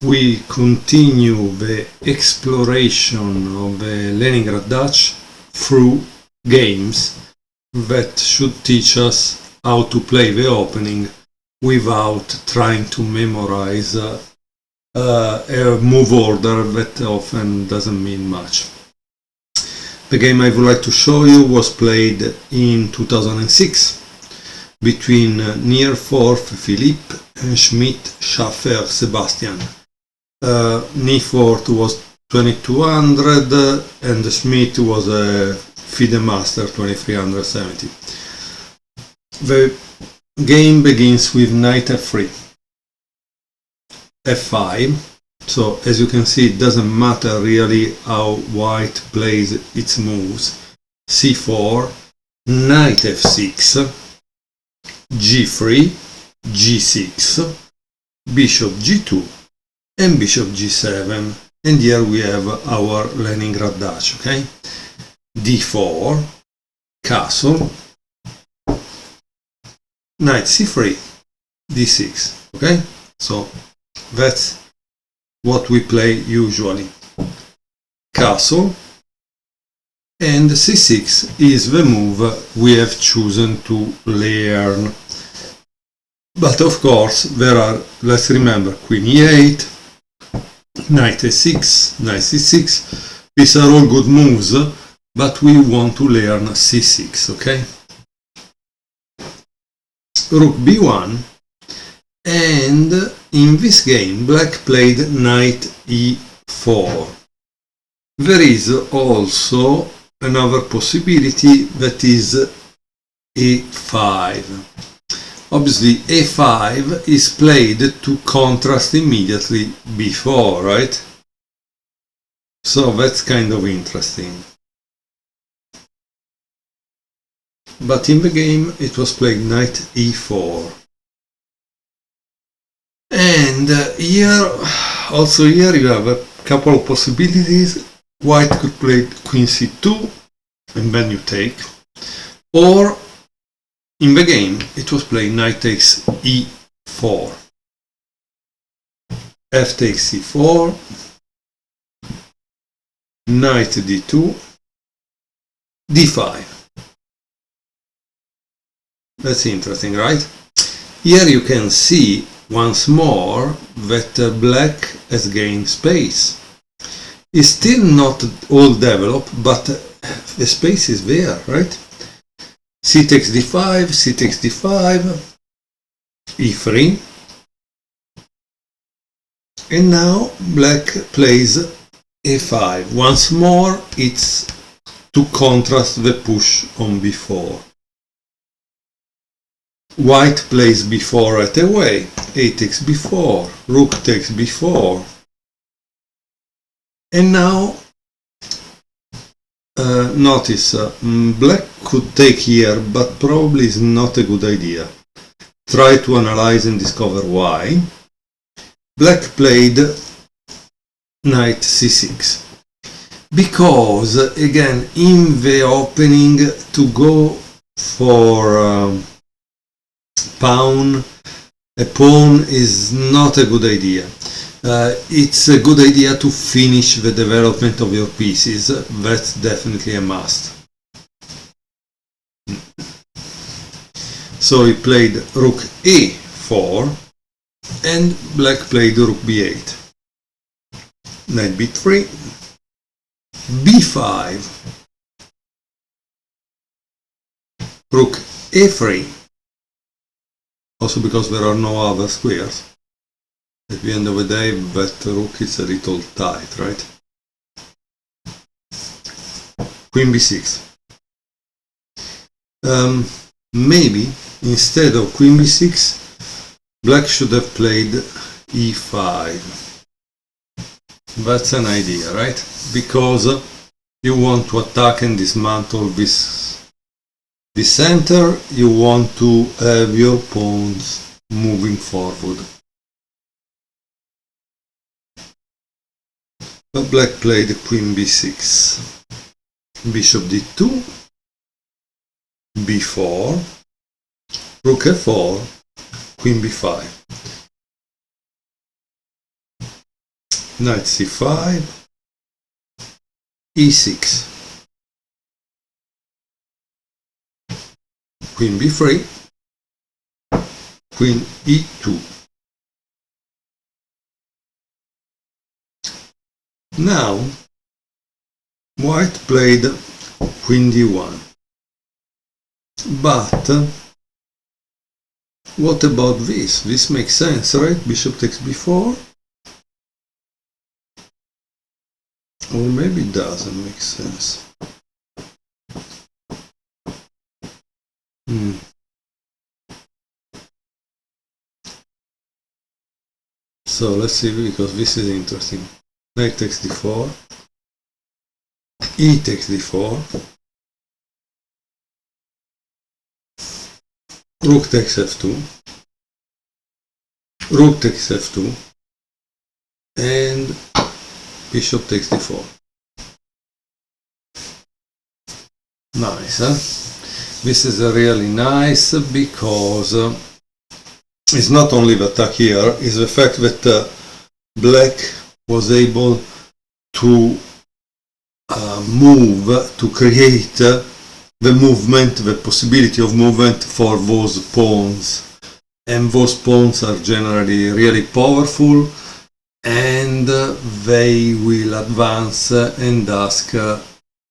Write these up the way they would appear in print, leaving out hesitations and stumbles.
we continue the exploration of the Leningrad Dutch through games that should teach us how to play the opening without trying to memorize a move order that often doesn't mean much. The game I would like to show you was played in 2006 between Nearforth Philippe and Schmidt Schaffer Sebastian. Nearforth was 2200 and Schmidt was a FIDE Master 2370. The game begins with knight f3, f5, so as you can see it doesn't matter really how white plays its moves, c4, knight f6, g3, g6, bishop g2 and bishop g7, and here we have our Leningrad Dutch, okay? d4, castle, knight c3, d6, okay? So that's what we play usually. Castle, and c6 is the move we have chosen to learn. But of course there are, let's remember, queen e8, knight a6, knight c6, these are all good moves, but we want to learn c6, okay? Rook b1, and in this game black played knight e4. There is also another possibility, that is a5. Obviously a5 is played to contrast immediately b4, right? So that's kind of interesting. But in the game it was played knight e4. And here you have a couple of possibilities. White could play queen c2 and then you take, or in the game it was played knight takes e4, f takes c4, knight d2, d5. That's interesting, right? Here you can see once more that black has gained space. It's still not all developed, but the space is there, right? C takes d5, c takes d5, e3, and now black plays a5. Once more it's to contrast the push on b4. White plays b4 right away, a takes b4, rook takes b4, and now notice black could take here, but probably is not a good idea. Try to analyze and discover why. Black played knight c6 because, again, in the opening to go for a pawn is not a good idea. It's a good idea to finish the development of your pieces. That's definitely a must. So he played rook a4 and black played rook b8, knight b3, b5, rook a3, also because there are no other squares. At the end of the day, that rook is a little tight, right? Queen b6. Maybe instead of queen b6, black should have played e5. That's an idea, right? Because you want to attack and dismantle this center, you want to have your pawns moving forward. But black played queen b6, bishop d2, b4, rook f4, queen b5. knight c5, e6, queen b3, queen e2. Now white played queen d1, but what about this? This makes sense, right? Bishop takes b4, or maybe it doesn't make sense. So let's see, because this is interesting. Knight takes d4, e takes d4, rook takes f2, rook takes f2, and bishop takes d4. Nice, huh? This is really nice because it's not only the attack here, it's the fact that black was able to move, to create the movement, the possibility of movement for those pawns. And those pawns are generally really powerful, and they will advance and ask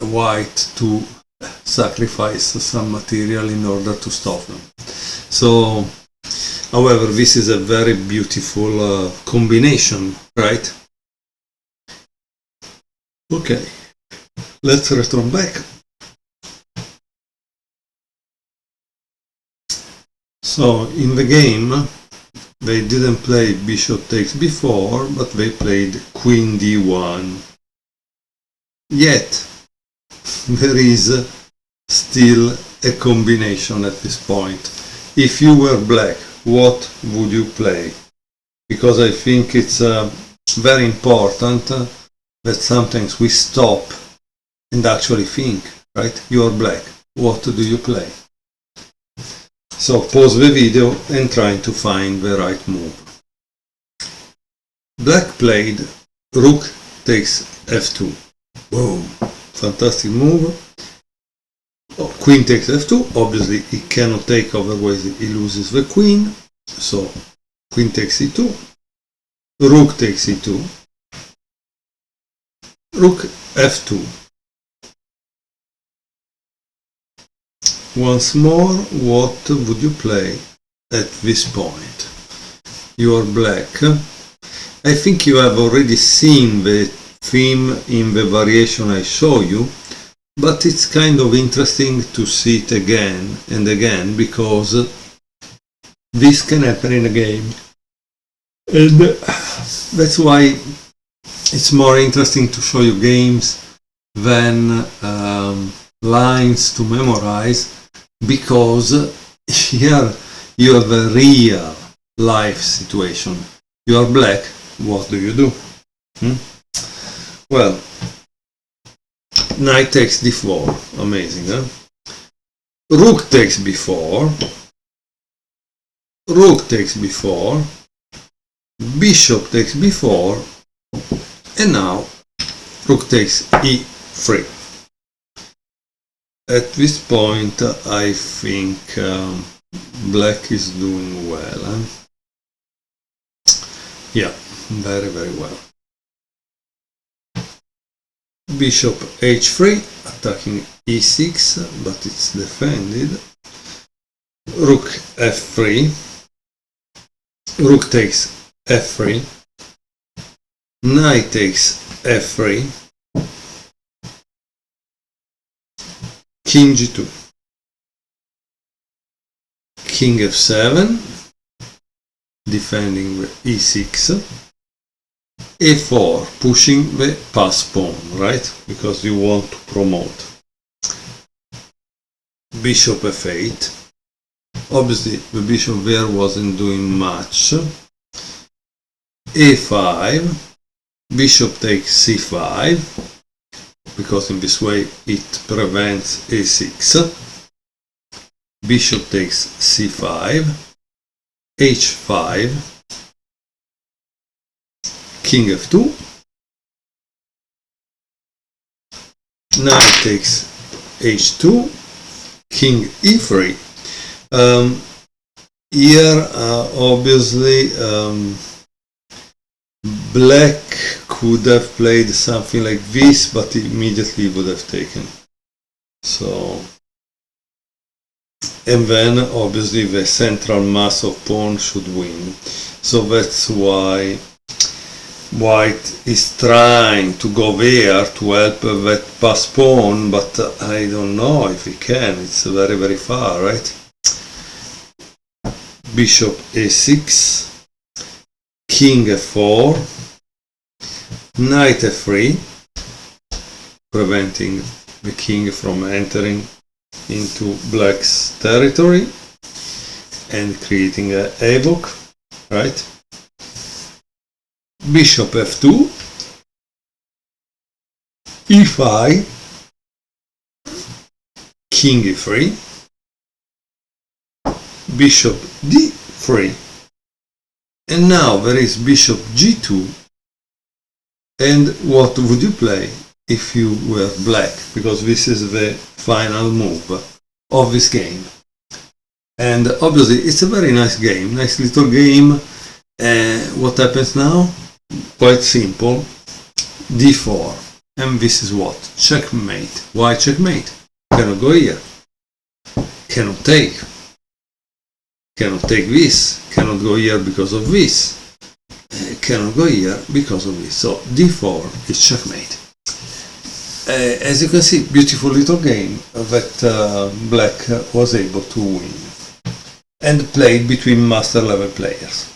white to sacrifice some material in order to stop them. So, however, this is a very beautiful combination, right? Okay, let's return back. So, in the game, they didn't play bishop takes b4, but they played queen d1. Yet, there is still a combination at this point. If you were black, what would you play? Because I think it's very important that sometimes we stop and actually think, right? You are black, what do you play? So pause the video and try to find the right move. Black played rook takes f2. Boom, fantastic move. Oh, queen takes f2, obviously he cannot take, otherwise he loses the queen. So queen takes e2, rook takes e2, rook f2. Once more, what would you play at this point? You are black. I think you have already seen the theme in the variation I show you, but it's kind of interesting to see it again and again, because this can happen in a game, and that's why it's more interesting to show you games than lines to memorize, because here you have a real life situation. You are black, what do you do? Well, knight takes d4, amazing, huh? Rook takes b4, rook takes b4, bishop takes b4, and now rook takes e3. At this point, I think black is doing well. Huh? Yeah, very, very well. Bishop h3, attacking e6, but it's defended. Rook f3, rook takes f3, knight takes f3, king g2, king f7, defending the e6, a4, pushing the pass pawn, right? Because you want to promote. Bishop f8. Obviously, the bishop there wasn't doing much. a5, bishop takes c5, because in this way it prevents a6. Bishop takes c5, h5, king f2, knight takes h2, king e3. Here obviously black could have played something like this, but immediately would have taken. So, and then obviously the central mass of pawn should win. So that's why white is trying to go there to help that pass pawn, but I don't know if he can. It's very, very far, right? Bishop a6, king f4, knight f3, preventing the king from entering into black's territory and creating a havoc, right? Bishop f2, e5, king e3, bishop d3, and now there is bishop g2. And what would you play if you were black? Because this is the final move of this game. And obviously it's a very nice game, nice little game. What happens now? Quite simple. d4. And this is what? Checkmate. Why checkmate? Cannot go here. Cannot take. Cannot take this. Cannot go here because of this. Cannot go here because of this. So d4 is checkmate. As you can see, beautiful little game that black was able to win and played between master level players.